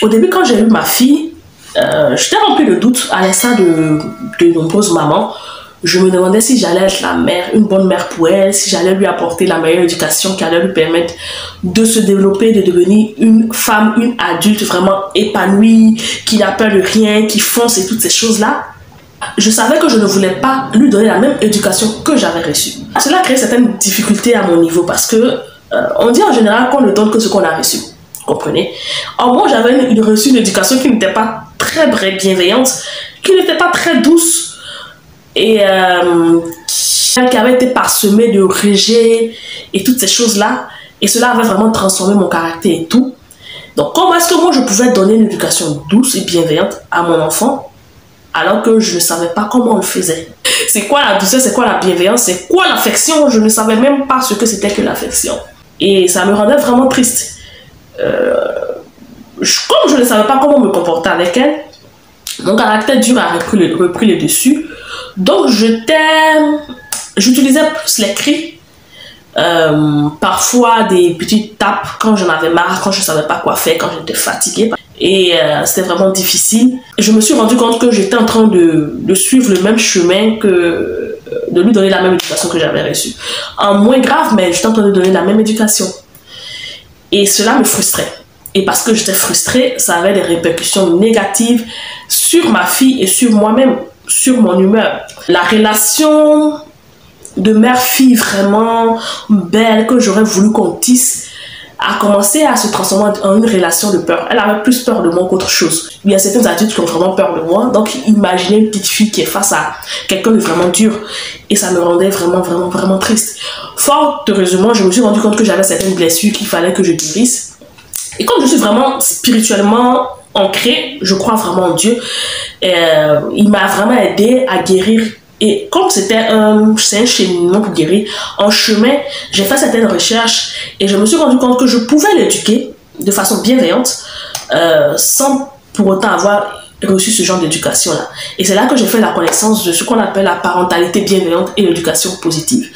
Au début, quand j'ai eu ma fille, j'étais remplie de doutes, à l'instar de nombreuses mamans. Je me demandais si j'allais être la mère, une bonne mère pour elle, si j'allais lui apporter la meilleure éducation qui allait lui permettre de se développer, de devenir une femme, une adulte vraiment épanouie, qui n'a peur de rien, qui fonce et toutes ces choses-là. Je savais que je ne voulais pas lui donner la même éducation que j'avais reçue. Cela crée certaines difficultés à mon niveau parce que on dit en général qu'on ne donne que ce qu'on a reçu. Vous comprenez? En moi, j'avais reçu une éducation qui n'était pas très bienveillante, qui n'était pas très douce, et qui avait été parsemé de rejet et toutes ces choses-là. Et cela avait vraiment transformé mon caractère et tout. Donc, comment est-ce que moi, je pouvais donner une éducation douce et bienveillante à mon enfant alors que je ne savais pas comment on le faisait? C'est quoi la douceur? C'est quoi la bienveillance? C'est quoi l'affection? Je ne savais même pas ce que c'était que l'affection. Et ça me rendait vraiment triste. Comme je ne savais pas comment me comporter avec elle, mon caractère dur a repris le dessus. Donc, j'utilisais plus les cris, parfois des petites tapes quand j'en avais marre, quand je ne savais pas quoi faire, quand j'étais fatiguée. Et c'était vraiment difficile. Je me suis rendu compte que j'étais en train de suivre le même chemin que de lui donner la même éducation que j'avais reçue. En moins grave, mais j'étais en train de donner la même éducation. Et cela me frustrait. Et parce que j'étais frustrée, ça avait des répercussions négatives sur ma fille et sur moi-même, sur mon humeur. La relation de mère-fille vraiment belle que j'aurais voulu qu'on tisse a commencé à se transformer en une relation de peur. Elle avait plus peur de moi qu'autre chose. Il y a certains adultes qui ont vraiment peur de moi. Donc, imaginez une petite fille qui est face à quelqu'un de vraiment dur. Et ça me rendait vraiment triste. Fort heureusement, je me suis rendu compte que j'avais certaines blessures qu'il fallait que je guérisse. Et comme je suis vraiment spirituellement ancrée, je crois vraiment en Dieu, il m'a vraiment aidé à guérir. Et comme c'était un cheminement pour guérir, en chemin, j'ai fait certaines recherches et je me suis rendu compte que je pouvais l'éduquer de façon bienveillante sans pour autant avoir reçu ce genre d'éducation-là. Et c'est là que j'ai fait la connaissance de ce qu'on appelle la parentalité bienveillante et l'éducation positive.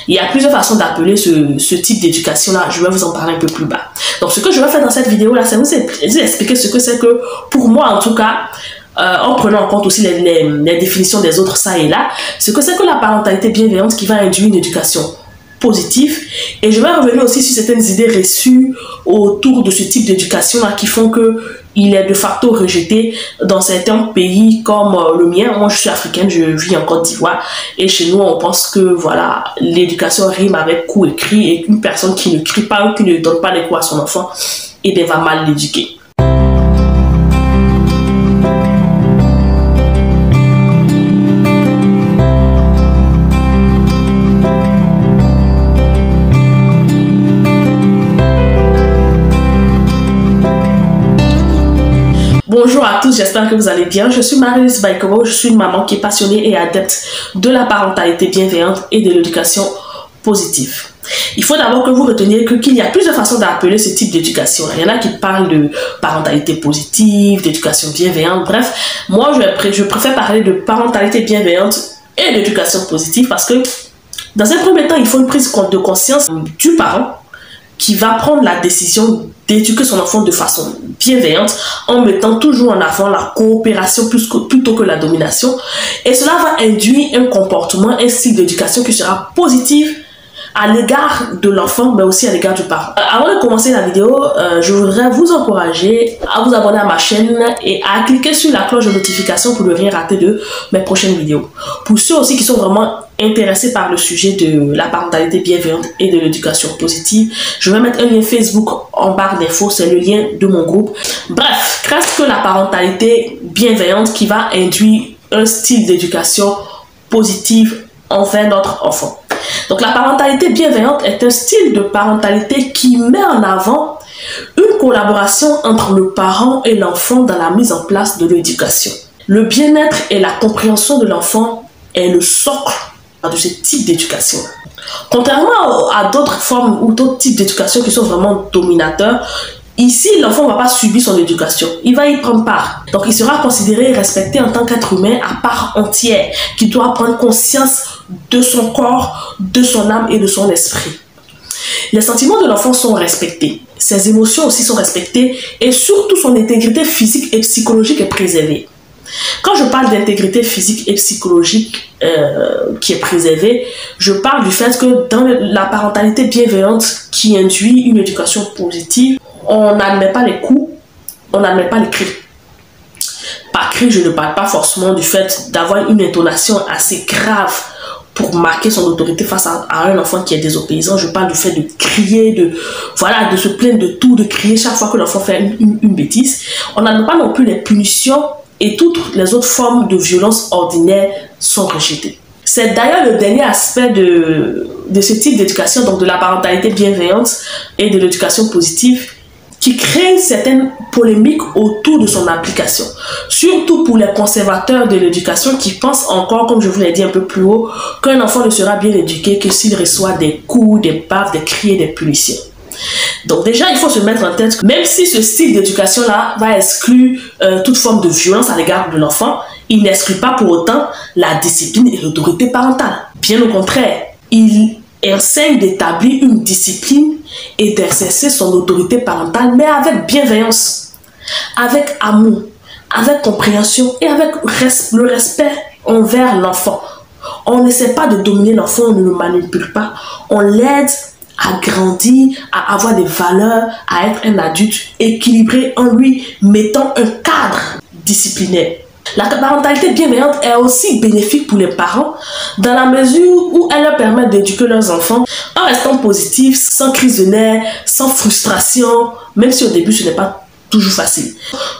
Il y a plusieurs façons d'appeler ce type d'éducation-là. Je vais vous en parler un peu plus bas. Donc, ce que je vais faire dans cette vidéo-là, c'est vous expliquer ce que c'est que, pour moi en tout cas, en prenant en compte aussi les définitions des autres ça et là, ce que c'est que la parentalité bienveillante qui va induire une éducation positive. Et je vais revenir aussi sur certaines idées reçues autour de ce type d'éducation-là qui font qu'il est de facto rejeté dans certains pays comme le mien. Moi, je suis africaine, je vis en Côte d'Ivoire. Et chez nous, on pense que voilà, l'éducation rime avec coup et cri et qu'une personne qui ne crie pas ou qui ne donne pas les coups à son enfant, eh bien, va mal l'éduquer. Bonjour à tous, j'espère que vous allez bien. Je suis Marie-Lise Baikobo, je suis une maman qui est passionnée et adepte de la parentalité bienveillante et de l'éducation positive. Il faut d'abord que vous reteniez qu'il y a plusieurs façons d'appeler ce type d'éducation. Il y en a qui parlent de parentalité positive, d'éducation bienveillante, bref. Moi, je préfère parler de parentalité bienveillante et d'éducation positive parce que dans un premier temps, il faut une prise de conscience du parent qui va prendre la décision d'éduquer son enfant de façon bienveillante en mettant toujours en avant la coopération plutôt que la domination. Et cela va induire un comportement, un style d'éducation qui sera positif à l'égard de l'enfant, mais aussi à l'égard du parent. Avant de commencer la vidéo, je voudrais vous encourager à vous abonner à ma chaîne et à cliquer sur la cloche de notification pour ne rien rater de mes prochaines vidéos. Pour ceux aussi qui sont vraiment intéressés par le sujet de la parentalité bienveillante et de l'éducation positive, je vais mettre un lien Facebook en barre d'infos, c'est le lien de mon groupe. Bref, qu'est-ce que la parentalité bienveillante qui va induire un style d'éducation positive envers notre enfant? Donc la parentalité bienveillante est un style de parentalité qui met en avant une collaboration entre le parent et l'enfant dans la mise en place de l'éducation. Le bien-être et la compréhension de l'enfant est le socle de ce type d'éducation. Contrairement à d'autres formes ou d'autres types d'éducation qui sont vraiment dominateurs, ici, l'enfant ne va pas subir son éducation. Il va y prendre part. Donc, il sera considéré et respecté en tant qu'être humain à part entière, qui doit prendre conscience de son corps, de son âme et de son esprit. Les sentiments de l'enfant sont respectés, ses émotions aussi sont respectées et surtout son intégrité physique et psychologique est préservée. Quand je parle d'intégrité physique et psychologique qui est préservée, je parle du fait que dans la parentalité bienveillante qui induit une éducation positive, on n'admet pas les coups, on n'admet pas les cris. Par cri, je ne parle pas forcément du fait d'avoir une intonation assez grave pour marquer son autorité face à un enfant qui est désobéissant. Je parle du fait de crier, de se plaindre de tout, de crier chaque fois que l'enfant fait une bêtise. On n'admet pas non plus les punitions et toutes les autres formes de violence ordinaires sont rejetées. C'est d'ailleurs le dernier aspect de ce type d'éducation, donc de la parentalité bienveillante et de l'éducation positive, qui crée une certaine polémique autour de son application. Surtout pour les conservateurs de l'éducation qui pensent encore, comme je vous l'ai dit un peu plus haut, qu'un enfant ne sera bien éduqué que s'il reçoit des coups, des baffes, des cris et des punitions. Donc déjà, il faut se mettre en tête que même si ce style d'éducation-là va exclure toute forme de violence à l'égard de l'enfant, il n'exclut pas pour autant la discipline et l'autorité parentale. Bien au contraire, il enseigne d'établir une discipline et d'exercer son autorité parentale, mais avec bienveillance, avec amour, avec compréhension et avec le respect envers l'enfant. On n'essaie pas de dominer l'enfant, on ne le manipule pas, on l'aide à grandir, à avoir des valeurs, à être un adulte équilibré en lui mettant un cadre disciplinaire. La parentalité bienveillante est aussi bénéfique pour les parents dans la mesure où elle leur permet d'éduquer leurs enfants en restant positifs, sans crise de nerfs, sans frustration, même si au début ce n'est pas toujours facile.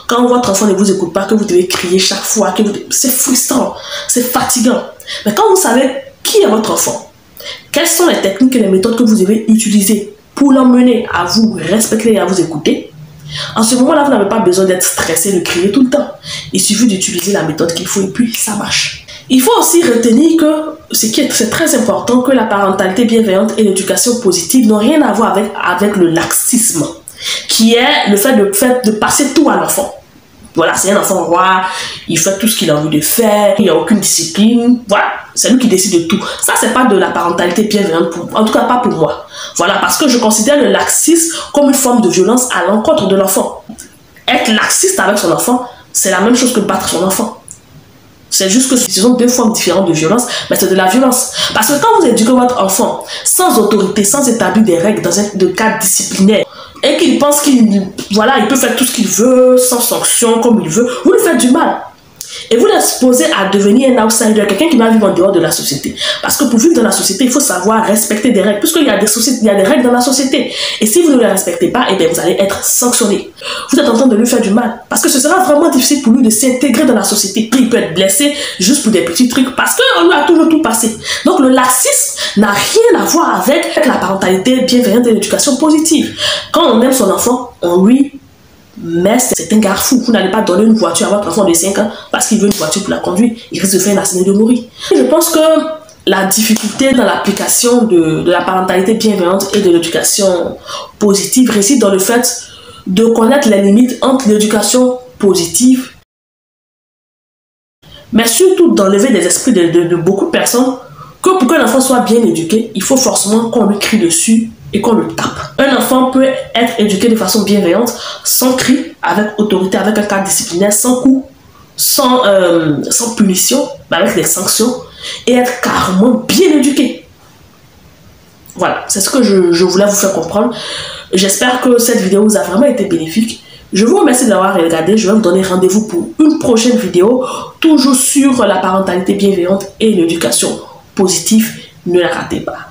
Quand votre enfant ne vous écoute pas, que vous devez crier chaque fois, c'est frustrant, c'est fatigant. Mais quand vous savez qui est votre enfant, quelles sont les techniques et les méthodes que vous devez utiliser pour l'emmener à vous respecter et à vous écouter, en ce moment-là, vous n'avez pas besoin d'être stressé, de crier tout le temps. Il suffit d'utiliser la méthode qu'il faut et puis ça marche. Il faut aussi retenir que c'est très important, que la parentalité bienveillante et l'éducation positive n'ont rien à voir avec le laxisme, qui est le fait de passer tout à l'enfant. Voilà, c'est un enfant roi, il fait tout ce qu'il a envie de faire, il n'y a aucune discipline, voilà, c'est lui qui décide de tout. Ça, c'est pas de la parentalité bienveillante, en tout cas pas pour moi. Voilà, parce que je considère le laxisme comme une forme de violence à l'encontre de l'enfant. Être laxiste avec son enfant, c'est la même chose que battre son enfant. C'est juste que ce sont deux formes différentes de violence, mais c'est de la violence. Parce que quand vous éduquez votre enfant sans autorité, sans établir des règles dans un cadre disciplinaire, et qu'il pense qu'il peut faire tout ce qu'il veut, sans sanction, comme il veut, vous lui faites du mal. Et vous l'exposez à devenir un outsider, quelqu'un qui va vivre en dehors de la société. Parce que pour vivre dans la société, il faut savoir respecter des règles. Puisqu'il y a des règles dans la société. Et si vous ne les respectez pas, eh bien, vous allez être sanctionné. Vous êtes en train de lui faire du mal. Parce que ce sera vraiment difficile pour lui de s'intégrer dans la société. Puis il peut être blessé juste pour des petits trucs. Parce qu'on lui a toujours tout passé. Donc le laxisme n'a rien à voir avec la parentalité bienveillante et l'éducation positive. Quand on aime son enfant, on lui... Mais c'est un garde-fou. Vous n'allez pas donner une voiture à votre enfant de 5 ans parce qu'il veut une voiture pour la conduire. Il risque de faire un accident et de mourir. Je pense que la difficulté dans l'application de la parentalité bienveillante et de l'éducation positive réside dans le fait de connaître les limites entre l'éducation positive, mais surtout d'enlever des esprits de beaucoup de personnes que pour qu'un enfant soit bien éduqué, il faut forcément qu'on lui crie dessus et qu'on le tape. Un enfant peut être éduqué de façon bienveillante, sans cri, avec autorité, avec un cadre disciplinaire, sans coup, sans punition, mais avec des sanctions, et être carrément bien éduqué. Voilà, c'est ce que je voulais vous faire comprendre. J'espère que cette vidéo vous a vraiment été bénéfique. Je vous remercie d'avoir regardé. Je vais vous donner rendez-vous pour une prochaine vidéo, toujours sur la parentalité bienveillante et l'éducation positive. Ne la ratez pas.